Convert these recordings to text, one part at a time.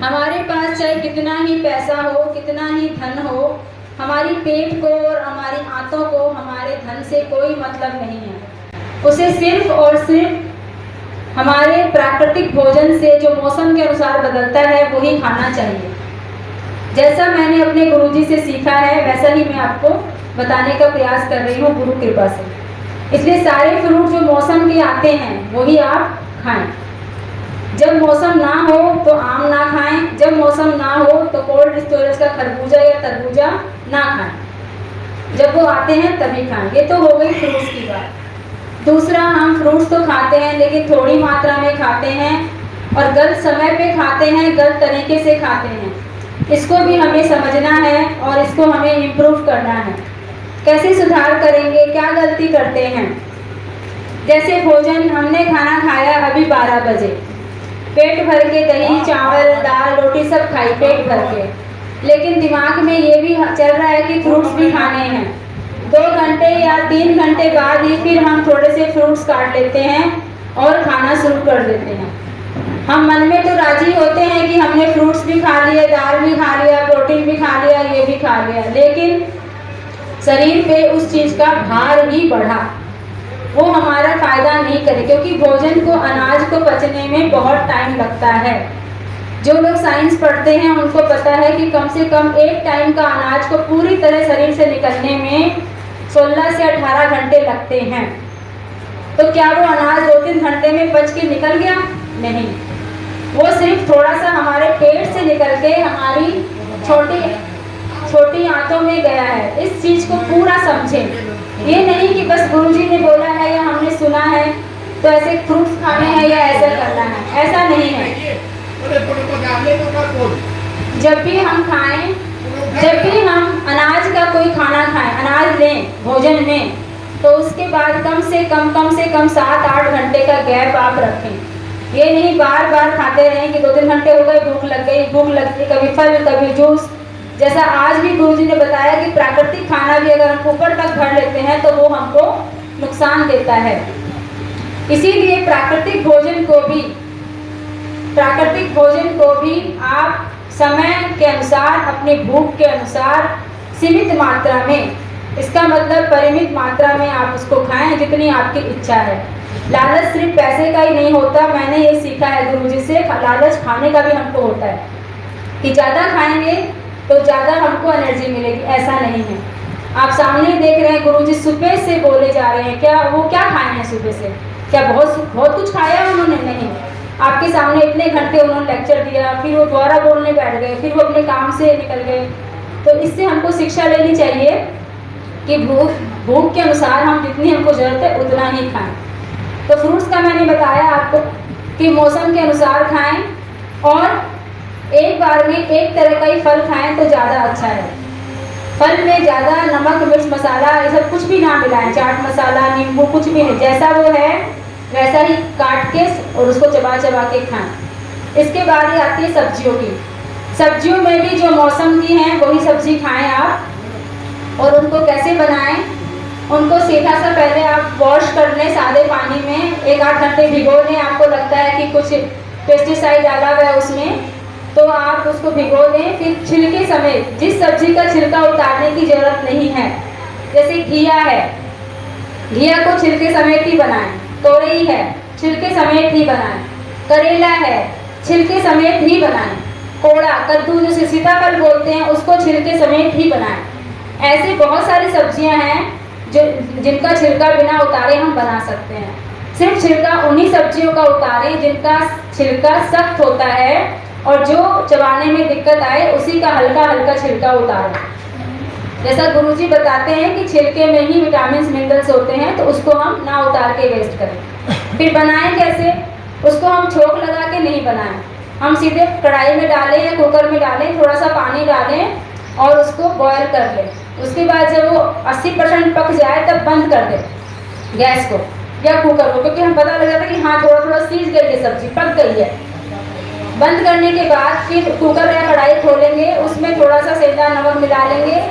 हमारे पास चाहे कितना ही पैसा हो, कितना ही धन हो, हमारी पेट को और हमारी आंतों को हमारे धन से कोई मतलब नहीं है। उसे सिर्फ और सिर्फ हमारे प्राकृतिक भोजन से जो मौसम के अनुसार बदलता है वही खाना चाहिए। जैसा मैंने अपने गुरुजी से सीखा है वैसा ही मैं आपको बताने का प्रयास कर रही हूँ गुरु कृपा से। इसलिए सारे फ्रूट जो मौसम के आते हैं वही आप खाएं। जब मौसम ना हो तो आम ना खाएं, जब मौसम ना हो तो कोल्ड स्टोरेज का खरबूजा या तरबूजा ना खाएं। जब वो आते हैं तभी खाएं। ये तो हो गई फ्रूट्स की बात। दूसरा, हम फ्रूट्स तो खाते हैं लेकिन थोड़ी मात्रा में खाते हैं और गलत समय पे खाते हैं, गलत तरीके से खाते हैं। इसको भी हमें समझना है और इसको हमें इम्प्रूव करना है। कैसे सुधार करेंगे, क्या गलती करते हैं? जैसे भोजन हमने खाना खाया अभी 12 बजे, पेट भर के दही चावल दाल रोटी सब खाई पेट भर के, लेकिन दिमाग में ये भी चल रहा है कि फ्रूट्स भी खाने हैं। 2 घंटे या 3 घंटे बाद ही फिर हम थोड़े से फ्रूट्स काट लेते हैं और खाना शुरू कर देते हैं। हम मन में तो राजी होते हैं कि हमने फ्रूट्स भी खा लिए, दाल भी खा लिया, प्रोटीन भी खा लिया, ये भी खा लिया, लेकिन शरीर पे उस चीज़ का भार ही बढ़ा, वो हमारा फायदा नहीं करे, क्योंकि भोजन को अनाज को पचने में बहुत टाइम लगता है। जो लोग साइंस पढ़ते हैं उनको पता है कि कम से कम एक टाइम का अनाज को पूरी तरह शरीर से निकलने में 16 से 18 घंटे लगते हैं। तो क्या वो अनाज 2-3 घंटे में पच के निकल गया? नहीं, वो सिर्फ थोड़ा सा हमारे पेट से निकल के हमारी छोटी आंतों में गया है। इस चीज़ को पूरा समझें। ये नहीं कि बस गुरुजी ने बोला है या हमने सुना है तो ऐसे फ्रूट्स खाने हैं या ऐसा करना है, ऐसा नहीं है। जब भी हम खाएं, जब भी हम अनाज का कोई खाना खाएं, अनाज लें भोजन में, तो उसके बाद कम से कम 7-8 घंटे का गैप आप रखें। ये नहीं बार बार खाते रहें कि 2-3 घंटे हो गए, भूख लग गई, भूख लगती, कभी फल कभी जूस। जैसा आज भी गुरुजी ने बताया कि प्राकृतिक खाना भी अगर हम ऊपर तक भर लेते हैं तो वो हमको नुकसान देता है। इसीलिए प्राकृतिक भोजन को भी आप समय के अनुसार, अपनी भूख के अनुसार सीमित मात्रा में, इसका मतलब परिमित मात्रा में आप उसको खाएं जितनी आपकी इच्छा है। लालच सिर्फ पैसे का ही नहीं होता, मैंने ये सीखा है गुरुजी से। लालच खाने का भी हमको होता है कि ज़्यादा खाएंगे तो ज़्यादा हमको एनर्जी मिलेगी, ऐसा नहीं है। आप सामने देख रहे हैं गुरुजी सुबह से बोले जा रहे हैं, क्या वो क्या खाए हैं सुबह से? क्या बहुत कुछ खाया उन्होंने? नहीं, आपके सामने इतने घंटे उन्होंने लेक्चर दिया, फिर वो दोबारा बोलने बैठ गए, फिर वो अपने काम से निकल गए। तो इससे हमको शिक्षा लेनी चाहिए कि भूख के अनुसार हम जितनी हमको ज़रूरत है उतना ही खाएं। तो फ्रूट्स का मैंने बताया आपको कि मौसम के अनुसार खाएं और एक बार में एक तरह का ही फल खाएं तो ज़्यादा अच्छा है। फल में ज़्यादा नमक मिर्च मसाला ये सब कुछ भी ना मिलाएं, चाट मसाला नींबू कुछ भी नहीं, जैसा वो है वैसा ही काट के और उसको चबा के खाएं। इसके बाद ही आती है सब्जियों की। सब्जियों में भी जो मौसम की हैं वही सब्जी खाएं आप। और उनको कैसे बनाएं? उनको सीधा सा पहले आप वॉश कर लें सादे पानी में, 1-8 घंटे भिगो लें। आपको लगता है कि कुछ पेस्टिसाइड डाला हुआ है उसमें, तो आप उसको भिगो दें। फिर छिलके समेत, जिस सब्जी का छिलका उतारने की ज़रूरत नहीं है, जैसे घिया है, घिया को छिलके समेत ही बनाएं। तोरई है, छिलके समेत ही बनाएं। करेला है, छिलके समेत ही बनाएं। कोड़ा कद्दू जिसे सीताफल बोलते हैं उसको छिलके समेत ही बनाएं। ऐसे बहुत सारी सब्जियां हैं जिनका छिलका बिना उतारे हम बना सकते हैं। सिर्फ छिलका उन्हीं सब्जियों का उतारें जिनका छिलका सख्त होता है और जो चबाने में दिक्कत आए उसी का हल्का छिलका उतारें। जैसा गुरुजी बताते हैं कि छिलके में ही विटामिन मिनरल्स होते हैं, तो उसको हम ना उतार के वेस्ट करें। फिर बनाएं कैसे? उसको हम छोंक लगा के नहीं बनाएं, हम सीधे कढ़ाई में डालें या कुकर में डालें, थोड़ा सा पानी डालें और उसको बॉयल कर लें। उसके बाद जब वो 80% पक जाए तब बंद कर दें गैस को या कुकर को, क्योंकि हम पता लग जाता है कि हाँ थोड़ा सीज गई है, सब्जी पक गई है। बंद करने के बाद फिर कुकर या कढ़ाई खोलेंगे, उसमें थोड़ा सा सेंधा नमक मिला लेंगे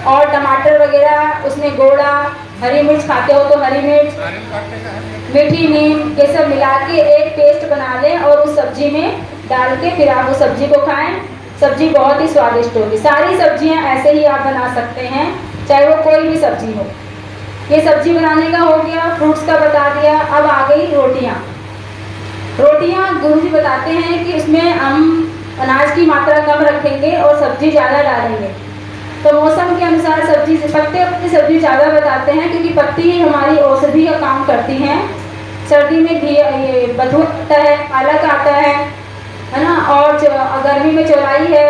और टमाटर वगैरह, उसमें गोड़ा, हरी मिर्च खाते हो तो हरी मिर्च, मीठी नीम, ये सब मिला के एक पेस्ट बना लें और उस सब्जी में डाल के फिर आप वो सब्जी को खाएं। सब्जी बहुत ही स्वादिष्ट होगी। सारी सब्जियां ऐसे ही आप बना सकते हैं, चाहे वो कोई भी सब्जी हो। ये सब्जी बनाने का हो गया, फ्रूट्स का बता दिया। अब आ गई रोटियां। रोटियां गुरुजी बताते हैं कि उसमें हम अनाज की मात्रा कम रखेंगे और सब्जी ज़्यादा डालेंगे। तो मौसम के अनुसार सब्जी से पत्ते सब्जी ज़्यादा बताते हैं, क्योंकि पत्ती ही हमारी औषधि का काम करती हैं। सर्दी में ये बथुआ आता है, पालक आता है ना, और गर्मी में चौलाई है,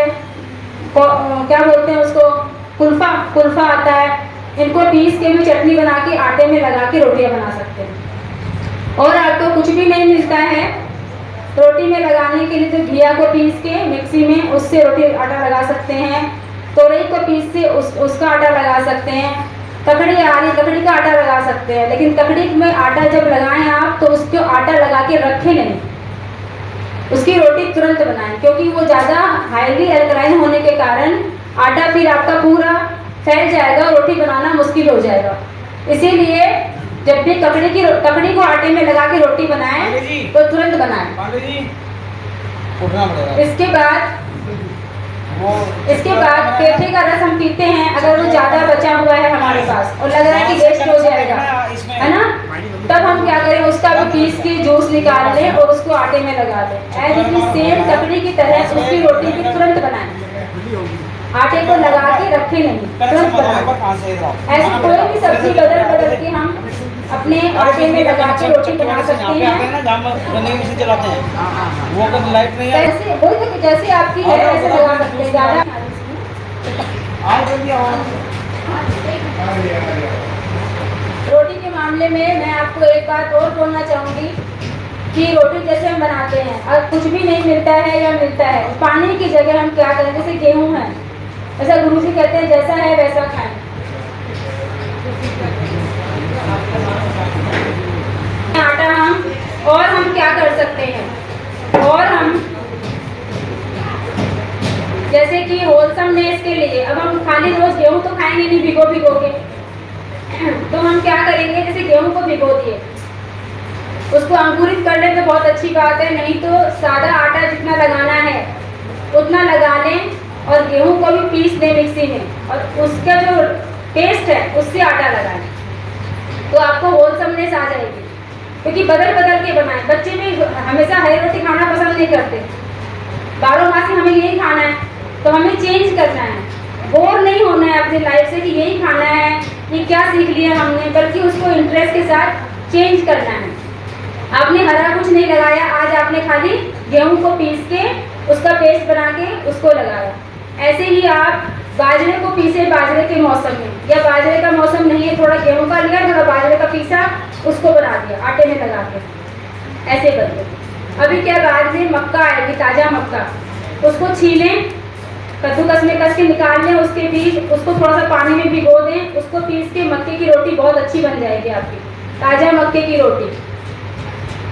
क्या बोलते हैं उसको, कुल्फा आता है। इनको पीस के भी चटनी बना के आटे में लगा के रोटियां बना सकते हैं। और आपको कुछ भी नहीं मिलता है रोटी में लगाने के लिए, तो घिया को पीस के मिक्सी में उससे रोटी आटा लगा सकते हैं। तोरई को पीस से उसका आटा लगा सकते हैं। ककड़ी आ रही, ककड़ी का आटा लगा सकते हैं। लेकिन ककड़ी में आटा जब लगाएं आप, तो उसको आटा लगा के रखें नहीं, उसकी रोटी तुरंत बनाएं, क्योंकि वो ज़्यादा हाईली एल्कलाइन होने के कारण आटा फिर आपका पूरा फैल जाएगा और रोटी बनाना मुश्किल हो जाएगा। इसीलिए जब भी ककड़ी को आटे में लगा के रोटी बनाएं तो तुरंत बनाएं। इसके बाद पेठे का रस हम पीते हैं, अगर वो ज़्यादा बचा हुआ है हमारे पास और लग रहा है कि वेस्ट हो जाएगा, है ना, तब हम क्या करें, उसका भी पीस के जूस निकाल लें और उसको आटे में लगा दें। एज इट इज सेम ककड़ी की तरह उसकी रोटी भी तुरंत बनाएं, आटे को लगा के रखे नहीं, तुरंत बनाएं। ऐसी कोई भी सब्जी बदल के हम अपने आटे में लगा के रोटी बना सकते हैं। जैसे आपकी है ऐसे लगा सकते हैं। ज़्यादा रोटी के मामले में मैं आपको एक बात और बोलना चाहूँगी कि रोटी जैसे हम बनाते हैं, अगर कुछ भी नहीं मिलता है या मिलता है, पानी की जगह हम क्या करें, जैसे गेहूँ है, ऐसा गुरुजी कहते हैं जैसा है वैसा खाएं। आटा हम क्या कर सकते हैं, और हम जैसे कि होलसमनेस के लिए, अब हम खाली रोज गेहूं तो खाएंगे नहीं भिगो के, तो हम क्या करेंगे, जैसे गेहूं को भिगो दिए, उसको अंकुरित कर ले तो बहुत अच्छी बात है, नहीं तो सादा आटा जितना लगाना है उतना लगा लें और गेहूं को भी पीस दें मिक्सी में, और उसका जो टेस्ट है उससे आटा लगाएं, तो आपको होलसमनेस आ जाएगी। क्योंकि बदल के बनाएं। बच्चे भी हमेशा हरी रोटी खाना पसंद नहीं करते, 12 मासी हमें यही खाना है, तो हमें चेंज करना है। बोर नहीं होना है अपनी लाइफ से कि यही खाना है, ये क्या सीख लिया हमने, बल्कि उसको इंटरेस्ट के साथ चेंज करना है। आपने हरा कुछ नहीं लगाया, आज आपने खाली गेहूं को पीस के उसका पेस्ट बना के उसको लगाया। ऐसे ही आप बाजरे को पीसे बाजरे के मौसम में, या बाजरे का मौसम नहीं है, थोड़ा गेहूं का लिया, थोड़ा बाजरे का पीसा, उसको बना दिया आटे में लगा के, ऐसे करके। अभी क्या बाद में मक्का आएगी, ताज़ा मक्का, उसको छीलें, कद्दूकस में कस के निकाल लें उसके बीज, उसको थोड़ा सा पानी में भिगो दें, उसको पीस के मक्के की रोटी बहुत अच्छी बन जाएगी आपकी। ताज़ा मक्के की रोटी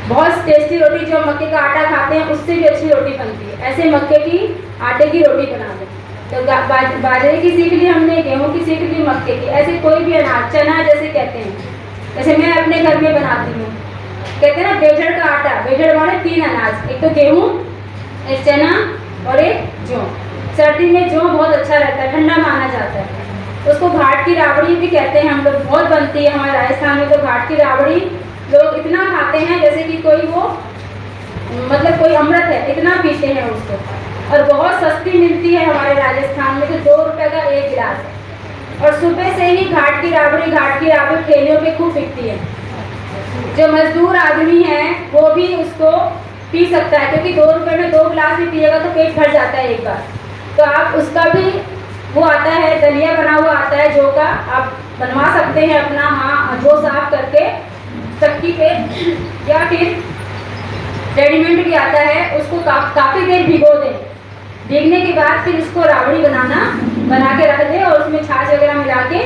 बहुत टेस्टी रोटी, जो मक्के का आटा खाते हैं उससे भी अच्छी रोटी बनती है। ऐसे मक्के की आटे की रोटी बना दें। तो बाजरे की सीख ली हमने, गेहूं की सीख ली, मक्के की, ऐसे कोई भी अनाज, चना जैसे कहते हैं, जैसे मैं अपने घर में बनाती हूँ, कहते हैं ना बेजड़ का आटा, बेजड़ वाले 3 अनाज, एक तो गेहूँ, एक चना और एक जौ। सर्दी में जौ बहुत अच्छा रहता है, ठंडा माना जाता है। उसको घाट की राबड़ी भी कहते हैं हम लोग, बहुत बनती है हमारे राजस्थान में। तो घाट की राबड़ी लोग इतना खाते हैं जैसे कि कोई वो मतलब कोई अमृत है, इतना पीते हैं उसको, और बहुत सस्ती मिलती है हमारे राजस्थान में, तो 2 रुपये का 1 गिलास है। और सुबह से ही घाट की राबड़ी ठेलियों पे खूब बिकती है। जो मजदूर आदमी है वो भी उसको पी सकता है, क्योंकि 2 रुपये में 2 गिलास भी पिएगा तो पेट भर जाता है एक बार। तो आप उसका भी वो आता है, दलिया बना हुआ आता है जौ का, आप बनवा सकते हैं अपना, हाँ, जौ साफ करके चक्की पे, या फिर रेडीमेड भी आता है, उसको काफ़ी देर भिगो दें। भीगने के बाद फिर इसको राबड़ी बना के रख दें, और उसमें छाछ वगैरह मिला के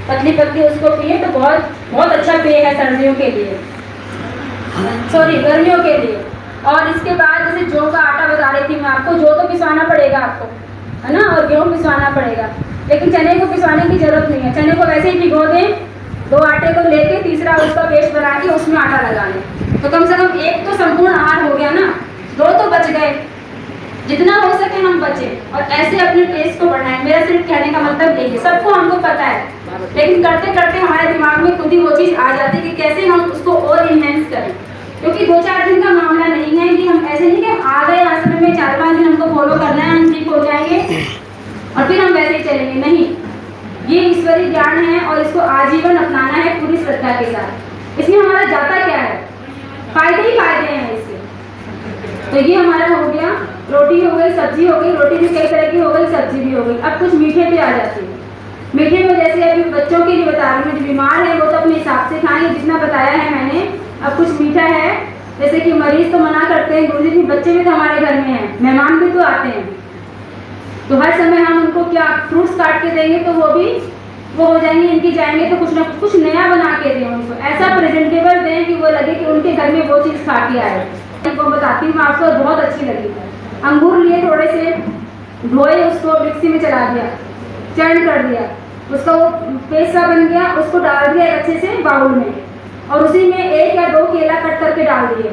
पतली उसको पिए, तो बहुत अच्छा पेय है सर्दियों के लिए, सॉरी गर्मियों के लिए। और इसके बाद जैसे जौ का आटा बता रही थी मैं आपको, जौ तो पिसवाना पड़ेगा आपको, है ना, और गेहूँ पिसवाना पड़ेगा, लेकिन चने को पिसवाने की जरूरत नहीं है। चने को वैसे ही भिगो दें, 2 आटे को लेके तीसरा उसका पेस्ट बना के उसमें आटा लगा लें, तो कम से कम 1 तो संपूर्ण आहार हो गया ना, 2 तो बच गए। जितना हो सके हम बचें और ऐसे अपने टेस्ट को बढ़ाएं। मेरा सिर्फ कहने का मतलब यही है, सबको हमको पता है, लेकिन करते करते हमारे दिमाग में खुद ही वो चीज़ आ जाती है कि कैसे हम उसको और इन्हेंस करें। क्योंकि 2-4 दिन का मामला नहीं है कि हम ऐसे नहीं कि हम आ गए आश्रम में 4-5 दिन हमको फॉलो करना है, हम ठीक हो जाएंगे और फिर हम वैसे ही चलेंगे। नहीं, ये ईश्वरीय ज्ञान है और इसको आजीवन अपनाना है पूरी श्रद्धा के साथ। इसमें हमारा जाता क्या है, फायदे ही फायदे हैं इससे। तो ये हमारा हो गया, रोटी हो गई, सब्जी हो गई, रोटी भी कई तरह की हो गई, सब्जी भी हो गई। अब कुछ मीठे पे आ जाती है। मीठे में जैसे अभी बच्चों के लिए बता रही हूँ, जो बीमार है वो तो अपने हिसाब से खाएंगे जितना बताया है मैंने। अब कुछ मीठा है, जैसे कि मरीज तो मना करते हैं, दूसरी बच्चे भी तो हमारे घर में हैं, मेहमान भी तो आते हैं, तो हर समय हम उनको क्या फ्रूट्स काट के देंगे तो वो हो जाएंगे, इनकी जाएंगे, तो कुछ ना कुछ नया बना के दें उनको, ऐसा प्रेजेंटेबल दें कि वो लगे कि उनके घर में वो चीज़ खा के आए। वो बताती हूँ आपको, बहुत अच्छी लगी। अंगूर लिए, थोड़े से धोए, उसको मिक्सी में चला दिया, चर्न कर दिया, उसका वो पेस्ट सा बन गया, उसको डाल दिया अच्छे से बाउल में, और उसी में 1 या 2 केला कट करके डाल दिए।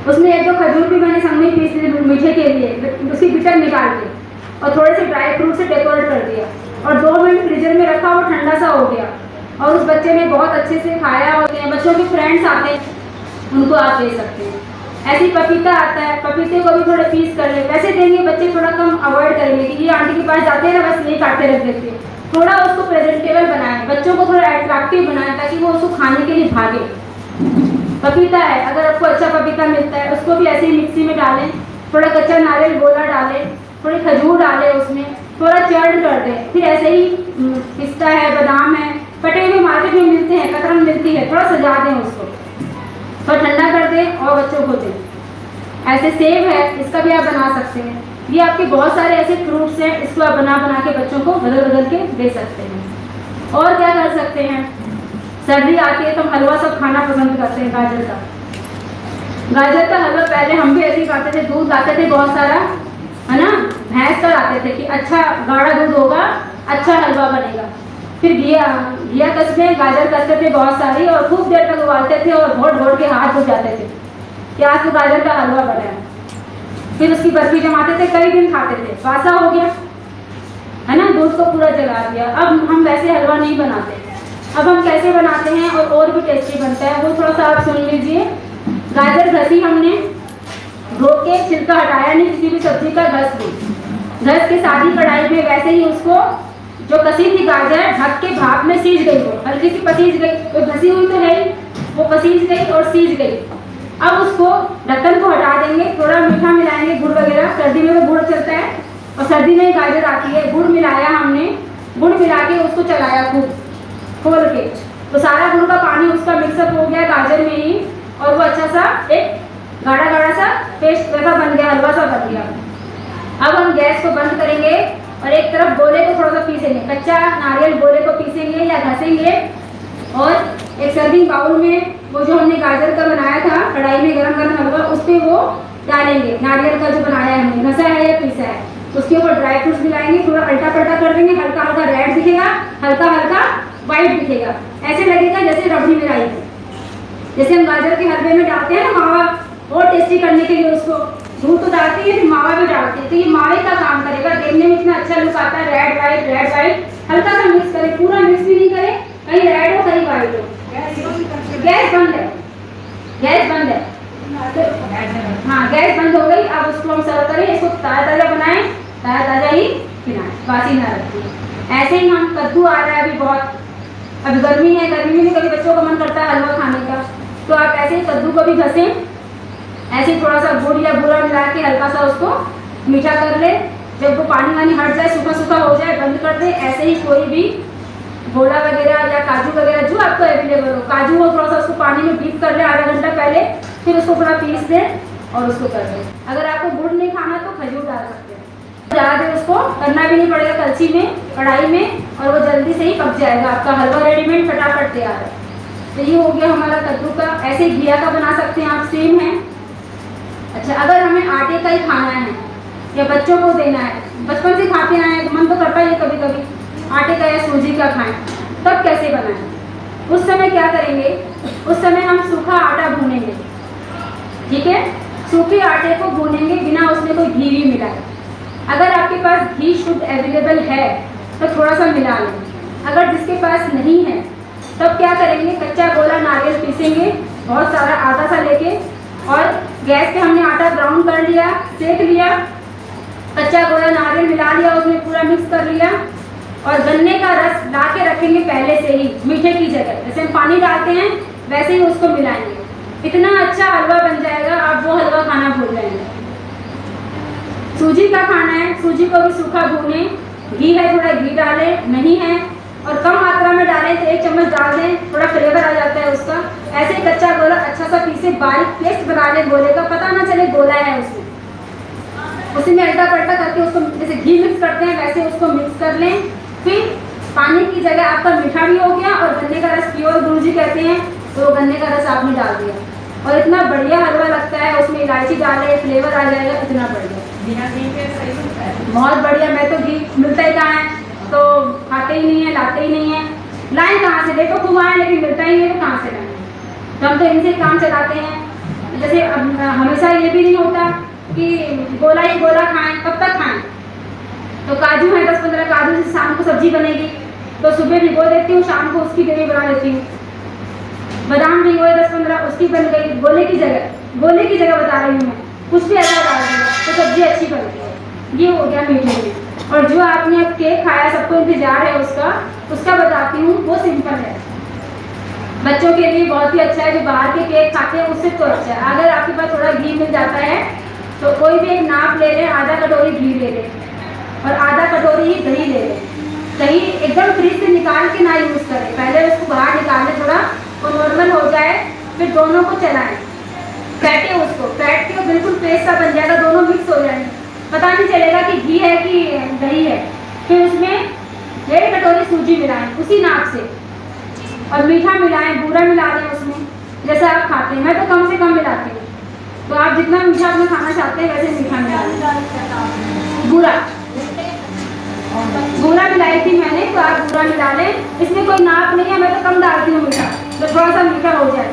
उसमें 1-2 खजूर भी मैंने संग में पीस दिए मीठे के लिए, उसकी बिटर निकाल के, और थोड़े से ड्राई फ्रूट से डेकोरेट कर दिया, और 2 मिनट फ्रीजर में रखा, वो ठंडा सा हो गया, और उस बच्चे ने बहुत अच्छे से खाया। और बच्चों के फ्रेंड्स आते हैं, उनको आप दे सकते हैं। ऐसे ही पपीता आता है, पपीते को भी थोड़े पीस कर ले, वैसे देंगे बच्चे थोड़ा कम अवॉइड करेंगे कि ये आंटी के पास जाते हैं ना, बस ये काटते रख देते हैं। थोड़ा उसको प्रेजेंटेबल बनाएं, बच्चों को थोड़ा अट्रैक्टिव बनाएं ताकि वो उसको खाने के लिए भागे। पपीता है, अगर आपको अच्छा पपीता मिलता है उसको भी ऐसे ही मिक्सी में डालें, थोड़ा कच्चा नारियल गोला डालें, थोड़ी खजूर डालें, उसमें थोड़ा चर्न कर दें। फिर ऐसे ही पिस्ता है, बादाम है, कटे हुए मार्केट में मिलते हैं, कतरन मिलती है, थोड़ा सजा दें उसको, थोड़ा ठंडा कर दें और बच्चों को दें। ऐसे सेब है, इसका भी आप बना सकते हैं। ये आपके बहुत सारे ऐसे फ्रूट्स हैं, इसको आप बना के बच्चों को बदल बदल के दे सकते हैं। और क्या कर सकते हैं, सर्दी आती है तो हम हलवा सब खाना पसंद करते हैं। गाजर का हलवा पहले हम भी ऐसे ही खाते थे, दूध लाते थे बहुत सारा, है ना, भैंस का लाते थे कि अच्छा गाढ़ा दूध होगा, अच्छा हलवा बनेगा। फिर घिया कसते, गाजर कसते थे बहुत सारी, और खूब देर तक उबालते थे और घोट के हाथ धो जाते थे कि आज तो गाजर का हलवा बना है। फिर उसकी बर्फी जमाते थे, कई दिन खाते थे, वासा हो गया, है ना, दूध को पूरा जला दिया। अब हम वैसे हलवा नहीं बनाते, अब हम कैसे बनाते हैं और भी टेस्टी बनता है, वो थोड़ा सा आप सुन लीजिए। गाजर घसी हमने, धो के छिलका हटाया नहीं, किसी भी सब्जी का घस के सादी कढ़ाई में वैसे ही उसको जो कसी थी गाजर ढक के भाप में सीज गई, वो हल्की सी पसीज गई, तो घसी हुई तो है, वो पसीज गई और सीज गई। अब उसको ढक्कन को हटा देंगे, थोड़ा मीठा मिलाएंगे, गुड़ वगैरह, सर्दी में तो गुड़ चलता है और सर्दी में गाजर आती है, गुड़ मिलाया हमने, गुड़ मिला के उसको चलाया खूब खोल के, तो सारा गुड़ का पानी उसका मिक्सअप हो गया गाजर में ही, और वो अच्छा सा एक गाढ़ा गाढ़ा सा पेस्ट वैसा बन गया, हलवा सा बन गया। अब हम गैस को बंद करेंगे और एक तरफ गोले को थोड़ा सा पीसेंगे, कच्चा नारियल गोले को पीसेंगे या घसेंगे, और एक सर्विंग बाउल में वो जो हमने गाजर का बनाया था कढ़ाई में गरम गरम हलवा, उस पर वो डालेंगे, नारियल का जो बनाया है हमने, घसा है या पीसा है, उसके ऊपर ड्राई फ्रूट्स मिलाएंगे, थोड़ा अल्टा पल्टा कर देंगे, हल्का हल्का रेड दिखेगा, हल्का हल्का वाइट दिखेगा, ऐसे लगेगा जैसे रबड़ी मिलाई है, जैसे हम गाजर के हलवे में डालते हैं ना मावा, और टेस्टी करने के लिए उसको दूध तो डालते हैं, फिर मावा भी डालते हैं, तो ये मावे का काम करेगा, देखने में इतना अच्छा लुक आता है, रेड वाइट, हल्का सा मिक्स करें, पूरा मिक्स भी नहीं करें, कहीं रेड हो कहीं वाइट हो। गैस बंद है, गैस बंद है, हाँ गैस बंद हो गई। अब उसको हम सर्व करें, इसको ताज़ा बनाएं, ताज़ा ही खिलाएं, बासी ना रखिए। ऐसे ही हम कद्दू आ रहा है अभी बहुत, अभी गर्मी है, गर्मी में कभी बच्चों का मन करता है हलवा खाने का, तो आप ऐसे ही कद्दू को भी घसें, ऐसे थोड़ा सा गुड़ या बूरा मिला के हल्का सा उसको मीठा कर ले, जब वो पानी वानी हट जाए, सूखा सूखा हो जाए, बंद कर दे। ऐसे ही कोई भी घोड़ा वगैरह या काजू वगैरह जो आपको अवेलेबल हो, काजू हो थोड़ा सा उसको पानी में डीप कर ले आधा घंटा पहले, फिर उसको थोड़ा पीस दें और उसको कर दें। अगर आपको गुड़ नहीं खाना तो खजूर डाल सकते हैं, ज़्यादा देर उसको करना भी नहीं पड़ेगा, कलछी में कढ़ाई में, और वो जल्दी से ही पक जाएगा, आपका हलवा रेडीमेड फटाफट तैयार है। तो ये हो गया हमारा कद्दू का। ऐसे घिया का बना सकते हैं आप, सेम है। अच्छा, अगर हमें आटे का ही खाना है या बच्चों को देना है, बचपन से खाते आए हैं तो मन तो करता ही है कभी कभी आटे का या सूजी का खाएं, तब कैसे बनाएं? उस समय क्या करेंगे, उस समय हम सूखा आटा भूनेंगे, ठीक है, सूखे आटे को भूनेंगे बिना उसमें कोई घी भी मिलाए। अगर आपके पास घी शुद्ध अवेलेबल है तो थोड़ा सा मिला लें, अगर जिसके पास नहीं है तब क्या करेंगे, कच्चा गोला नारियल पीसेंगे बहुत सारा आटा सा लेके, और गैस पे हमने आटा ब्राउन कर लिया, सेक लिया, कच्चा गोला नारियल मिला लिया, उसमें पूरा मिक्स कर लिया, और गन्ने का रस ला के रखेंगे पहले से ही मीठे की जगह, जैसे हम पानी डालते हैं वैसे ही उसको मिलाएंगे। इतना अच्छा हलवा बन जाएगा, आप वो हलवा खाना भूल जाएंगे। सूजी का खाना है, सूजी को भी सूखा भूने, घी है थोड़ा घी डालें, नहीं है और कम मात्रा में डालें तो 1 चम्मच डाल दें, थोड़ा फ्लेवर आ जाता है उसका। ऐसे ही कच्चा गोला अच्छा सा पीसे, बारीक पेस्ट बना लें गोले का, पता ना चले गोला है उसमें। उसी में अल्टा पलटा करके उसको जैसे घी मिक्स करते हैं वैसे उसको मिक्स कर लें। फिर पानी की जगह आपका मीठा भी हो गया और गन्ने का रस, प्योर गुरुजी कहते हैं, तो गन्ने का रस आपने डाल दिया और इतना बढ़िया हलवा लगता है। उसमें इलायची डाले, फ्लेवर आ जाएगा, इतना बढ़िया, बहुत बढ़िया। मैं तो घी मिलता ही कहाँ है, तो खाते ही नहीं है, लाते ही नहीं है। लाएं कहाँ से, देखो खूब आए लेकिन मिलता ही नहीं है, तो कहाँ से लाएं। तो हम तो इनसे काम चलाते हैं। जैसे अब हमेशा ये भी नहीं होता कि गोला ही गोला खाएं, कब तक खाएं। तो काजू है 10-15 काजू, से शाम को सब्जी बनेगी तो सुबह भिगो देती हूँ, शाम को उसकी ग्रेवी बना देती हूँ। बादाम भिगोए 10-15, उसकी बन गई गोले की जगह बता रही हूँ मैं, कुछ भी ऐसा डाल दिया तो सब्जी अच्छी बनती है। ये हो गया मीठे में। और जो आपने अब केक खाया, सबको इंतजार है उसका बताती हूँ, वो सिंपल है, बच्चों के लिए बहुत ही अच्छा है। जो बाहर के केक खाते हैं उससे तो अच्छा है। अगर आपके पास थोड़ा घी मिल जाता है तो कोई भी एक नाप ले लें, आधा कटोरी घी ले लें और आधा कटोरी ही दही ले लें। दही एकदम फ्रिज से निकाल के ना यूज़ करें, पहले उसको बाहर निकाल लें, थोड़ा वो नॉर्मल हो जाए, फिर दोनों को चलाएं, फेंटे उसको, फेंट के बिल्कुल पेस्ट सा बन जाएगा, दोनों मिक्स हो जाएंगे, पता नहीं चलेगा कि घी है कि दही है। फिर उसमें 1.5 कटोरी सूजी मिलाएं उसी नाप से, और मीठा मिलाएं, बूरा मिला दें उसमें, जैसा आप खाते हैं। मैं तो कम से कम मिलाती हूँ, तो आप जितना मीठा अपना खाना चाहते हैं वैसे मीठा मिला लें। बूरा मिलाई थी मैंने, तो आप बूरा मिला लें। इसमें कोई नाप नहीं है, मैं तो कम डालती हूँ मीठा, तो थोड़ा सा मीठा हो जाए।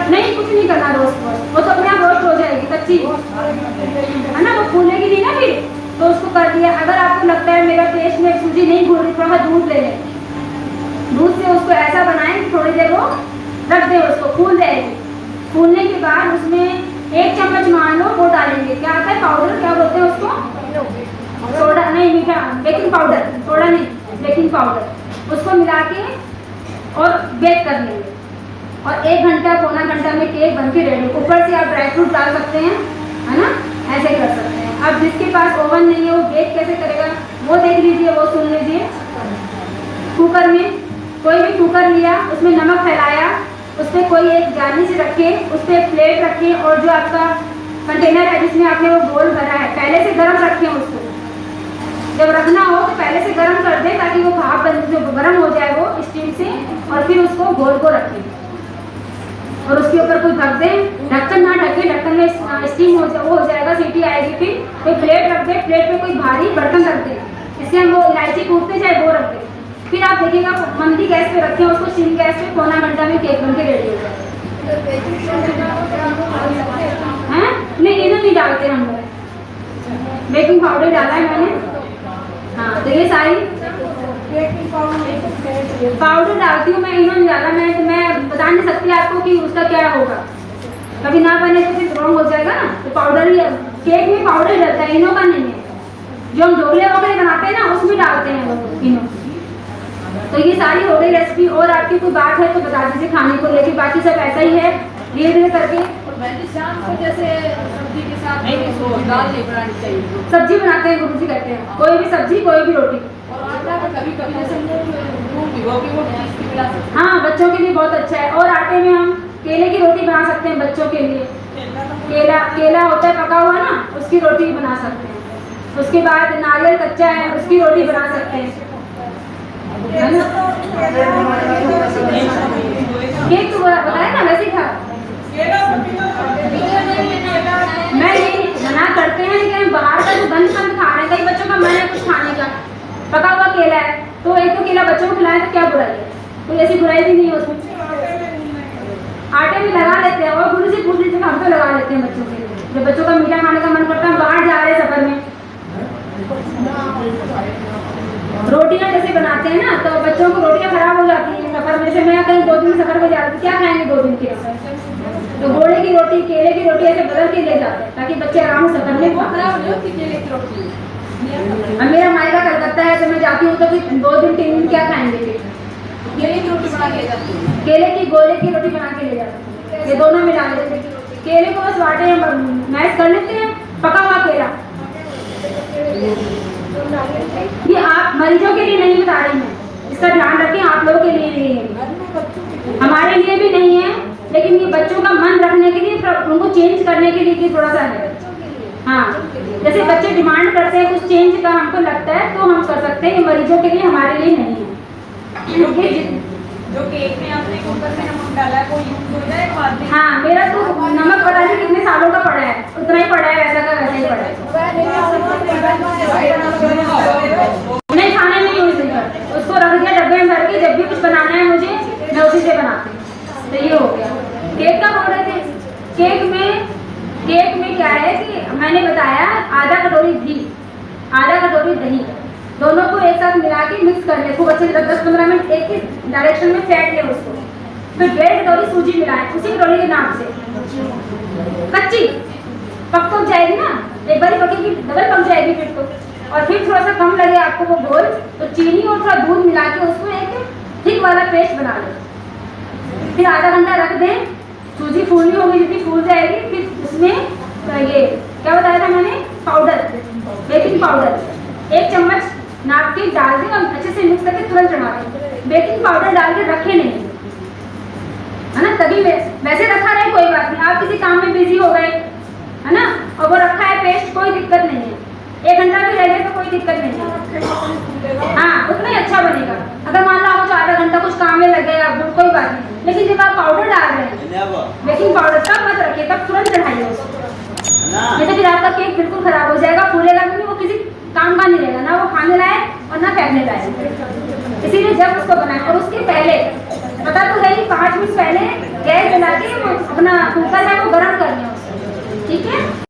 नहीं, कुछ नहीं करना रोस्ट, वो तो अपने आप रोस्ट हो जाएगी, कच्ची है ना, वो फूलेगी नहीं ना फिर, तो उसको कर दिया। अगर आपको लगता है मेरा पेस्ट में सूजी नहीं भूल रही, थोड़ा दूध ले लें, दूध से उसको ऐसा बनाएं कि थोड़ी देर वो रख दें, उसको फूल जाएगी। फूलने के बाद उसमें 1 चम्मच मान लो वो डालेंगे, क्या आता है पाउडर, क्या बोलते हैं उसको, सोडा नहीं, मीठा, बेकिंग पाउडर, सोडा नहीं, बेकिंग पाउडर, उसको मिला के और बेक कर लेंगे। और 1 घंटा पौना घंटा में केक बन के रेडी। ऊपर से आप ड्राई फ्रूट डाल सकते हैं, है ना, ऐसे कर सकते हैं। अब जिसके पास ओवन नहीं है वो बेक कैसे करेगा वो देख लीजिए, वो सुन लीजिए। कुकर में, कोई भी कुकर लिया, उसमें नमक फैलाया, उस पर कोई एक जाली से रखे, उस पर एक प्लेट रखें, और जो आपका कंटेनर है जिसमें आपने वो बोल भरा है पहले से गर्म रखें उसको। जब रखना हो तो पहले से गर्म कर दें ताकि वो भाप बन, जो गर्म हो जाए वो स्टीम से, और फिर उसको घोल को रखें और उसके ऊपर कोई ढक दें, ढक्कन ना ढके, ढक्कन में स्टीम हो जाएगा, सीटी आएगी। फिर कोई प्लेट रख दें, प्लेट पे कोई भारी बर्तन रख दें, इससे हम वो इलायची कूटते जाए वो रख दें। फिर आप देखिएगा मंदी गैस पे रखें उसको, सिम गैस पे, पौना घंटा में केक बन के रेडी हो जाए। हैं? नहीं, इनो नहीं डालते हम लोग, बेकिंग पाउडर डाला है मैंने। हाँ, तो ये सारी पाउडर डालती हूँ मैं, इनो नहीं डाला मैं बता नहीं सकती आपको कि उसका क्या होगा, कभी ना बने तो फिर रॉन्ग हो जाएगा ना। तो पाउडर ही, केक में पाउडर रहता है, इनो का नहीं है। जो हम ढोकले वगैरह बनाते हैं ना उसमें डालते हैं वो इनो। तो ये सारी हो गई रेसिपी। और आपकी कोई बात है तो बता दीजिए खाने को लेके, बाकी सब ऐसा ही है, धीरे धीरे करके। शाम को जैसे सब्जी के साथ दाल नहीं बनानी चाहिए, सब्जी बनाते हैं गुरुजी कहते हैं, कोई भी सब्जी कोई भी रोटी। और आटा का कभी कभी जैसे हाँ, बच्चों के लिए बहुत अच्छा है। और आटे में हम केले की रोटी बना सकते हैं बच्चों के लिए, केला होता है पका हुआ ना, उसकी रोटी बना सकते हैं। उसके बाद नारियल कच्चा है, उसकी रोटी बना सकते हैं। केक तो बताया ना, वैसे था। मैं ये मना करते हैं लेकिन बाहर का जो बंद खा रहे हैं, कई बच्चों का मन है कुछ खाने का, पका हुआ केला है तो एक तो केला बच्चों को खिलाएं तो क्या बुराई है, कोई ऐसी बुराई भी नहीं है उसमें। आटे में लगा लेते हैं और गुरु से पूछ लीजिए हम तो लगा लेते हैं बच्चों के लिए। जब बच्चों का मीठा खाने का मन करता है, बाहर जा रहे हैं सफर में, रोटियां जैसे बनाते हैं ना, तो बच्चों को रोटियां खराब हो जाती हैं सफर में। जैसे मैं कहीं 2 दिन सफर में जा रही हूँ, क्या खाएंगे 2 दिन के, तो घोड़े की रोटी, केले की रोटी ऐसे बदल के ले जाते हैं ताकि बच्चे आराम से सफर में खराब हो। केले की रोटी अब मेरा मायका कलकत्ता है, तो मैं जाती हूँ तो फिर 2 दिन 3 दिन क्या खाएंगे, केले की रोटी बना के ले जाती हूँ। केले की गोले की रोटी बना के ले जाते हैं, ये दोनों मिला लेते हैं। केले को बस वाटे मैश कर लेते हैं, पका हुआ केला। ये आप मरीजों के लिए नहीं बता रही मैं, इसका ध्यान रखें, आप लोगों के लिए नहीं है, हमारे लिए भी नहीं है, लेकिन ये बच्चों का मन रखने के लिए, उनको चेंज करने के लिए थोड़ा सा है। हाँ, जैसे बच्चे डिमांड करते हैं कुछ चेंज का, हमको लगता है तो हम कर सकते हैं, ये मरीजों के लिए, हमारे लिए नहीं है। जो केक में आपने ऊपर में नमक डाला है वो यूज हो जाएगा बाद में? हाँ, मेरा तो नमक पता नहीं कितने सालों का पड़ा है, उतना ही पड़ा है, वैसा का वैसा ही पड़ा है, नहीं खाने में यूज नहीं करते, उसको रख दिया डब्बे में भर के, जब भी कुछ बनाना है मुझे मैं उसी से बनाती हूँ। तो ये हो गया। केक का बोल रहे थे, केक में क्या है कि मैंने बताया आधा कटोरी घी, आधा कटोरी दही, दोनों को एक साथ मिला के मिक्स कर ले खूब अच्छे से, 10-15 मिनट एक ही डायरेक्शन में फेंट ले उसको। फिर 1.5 कटोरी सूजी मिलाएं उसी कटोरी के नाप से, कच्ची पक तो जाएगी ना, एक बार पकेगी डबल पक जाएगी फिर तो। और फिर थोड़ा सा कम लगे आपको वो घोल, तो चीनी और थोड़ा दूध मिला के उसको एक थिक वाला पेस्ट बना लें। फिर आधा घंटा रख दें, सूजी फूलनी होगी, जितनी फूल जाएगी फिर उसमें ये क्या बताया था मैंने, पाउडर, बेकिंग पाउडर 1 चम्मच नाप के डाल दें और अच्छे से मिक्स करके तुरंत चढ़ा दें। बेकिंग पाउडर डाल के रखे नहीं, है ना, तभी वैसे रखा रहे कोई बात नहीं, आप किसी काम में बिजी हो गए, है ना, और वो रखा है पेस्ट, कोई दिक्कत नहीं है, 1 घंटा भी रह गया तो कोई दिक्कत नहीं है। हाँ, उतना ही अच्छा बनेगा। अगर मान लो आप आधा घंटा कुछ काम में लग गया, कोई बात नहीं, लेकिन जब आप पाउडर डाल रहे हैं बेकिंग पाउडर, तब मत रखिए, तब तुरंत चढ़ाइए उसको, नहीं तो फिर आपका केक बिल्कुल खराब हो जाएगा, फूलेगा भी नहीं, वो किसी काम का नहीं रहेगा, ना वो खाने लायक और ना फेंकने लायक। इसीलिए जब उसको बनाएं, और उसके पहले पता तो है 5 मिनट पहले गैस जला के अपना कुकर है वो गर्म कर लें, ठीक है।